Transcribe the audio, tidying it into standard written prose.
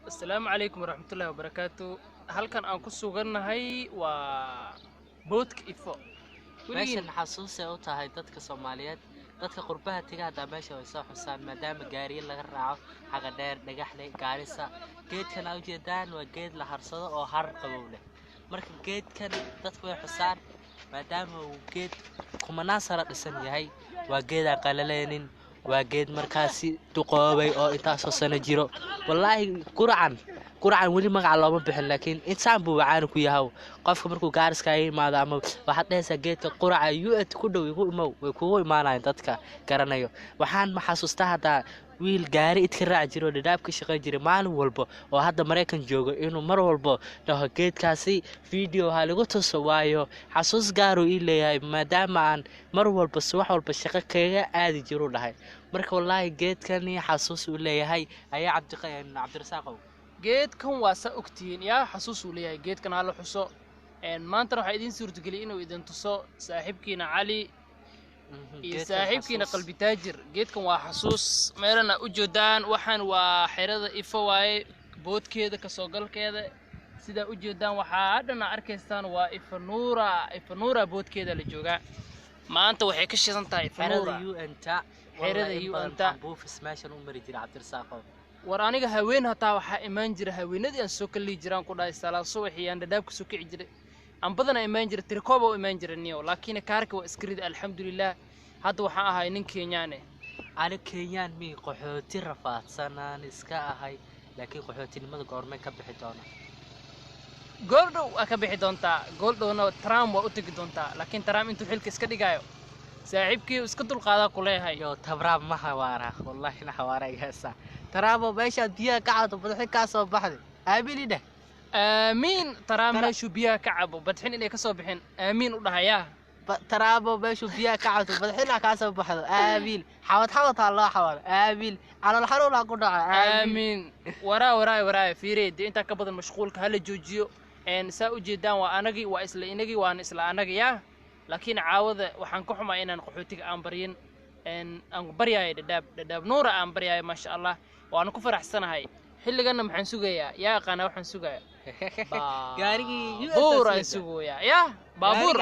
السلام عليكم ورحمة الله وبركاته. هل كان أنكو سوغن هاي و بوتك إفو meeshan ولين xasuus ay u tahay dadka Soomaaliyeed dadka qurbaha tagada meesha way soo xusaan maadaama gaari laga raaco xaga dheer dhagaxley gaarisa geedkan ay u jeedaan waa geed la harsado oo har qabow leh marka geedkan dadku way xusaan maadaama uu geed kumanaan sano dhisan yahay waa geed aan qalaleynin waa geed markaasi duqoobay oo intaas oo sano jiro wallahi quracan wali magac looma bixin laakiin insaan buu wacaan ku yahay qofka markuu gaariska ay imaado ama waxaad dhahaysaa geedka quraca UAT ku dhow igu imaw way kugu imaanayaan dadka garanayo waxaan ma xasuustaa hadda wiil gaari idka raac jiro dhadhaab ka shaqeyn jiray maalin walba oo hadda Mareykan joogo inuu mar walba dhaho geedkaasi video ha lagu tuso waayo xasuus gaar uu leeyahay maadaama aan mar walba wax walba shaqo kaga aadi jiro dhahay marka wallahi geedkani xasuus uu leeyahay ayaa Cabdirasaaqow جيد كان واسا أكتين يا حسوس وليا جيد كان على حسو إن ما أنت راح يدين صورة قلي إنه إذا انتصو صاحبكينا علي صاحبكينا قلبي تاجر جيد كان وحسوس ميرنا أجودان وحن وحيرة إفواي بوت كذا كسوقل كذا سيدا أجودان وحادنا أركستان وإفنورا بوت كذا للجوجا ما أنت وحكيش أنت إفنورا حيرة يو أنت بوف سماشن عمري جرا Cabdirasaaqow ورانيga haween hataa waxa imaan jira haweenadii aan soo kali jiraan ku dhaay salaad subaxii aan dhadhaab ku soo kici jiray aan badan imaan jira tirkooba imaan jiraniyo laakiin kaarka waa iskrid alxamdulillah hadda waxa ahay nin Kenyaan ana Kenyaan mi qaxooti rafaadsanaan iska ahay laakiin qaxootinimada goorma ka bixi doona goordhow ka bixi doonta goordhowna Trump waa u tagi doonta laakiin Trump intuu xilka iska dhigayo saaxiibkii iska dulqaada ku leeyahay yo tabraab ma hawaara wallahi na hawaara igasa taraabo meesha biyaha ka cado badxin ka soo baxday aabilina aamin taraabo meesha biyaha ka cabo badxin inay ka soo bixin aamin u dhahaya taraabo meesha biyaha ka cado badxin ka soo baxdo aabil xawad Allah xawad aabil على الحرول أقول آمين وراي فيريد أنت كبد المشغول هلا جوجيو إن سأو جدا وأناجي وإسلانجي وأنا إسلانجي يا لكن عاوذ وحنكحهم إن نقحوتك أمبرين إن أمبريا داب نورا أمبريا ما شاء الله وأنا كفر أحسن هاي حل جنا محنسوجيا يا قنا وحنسوجيا قاري بابور يسوجيا يا بابور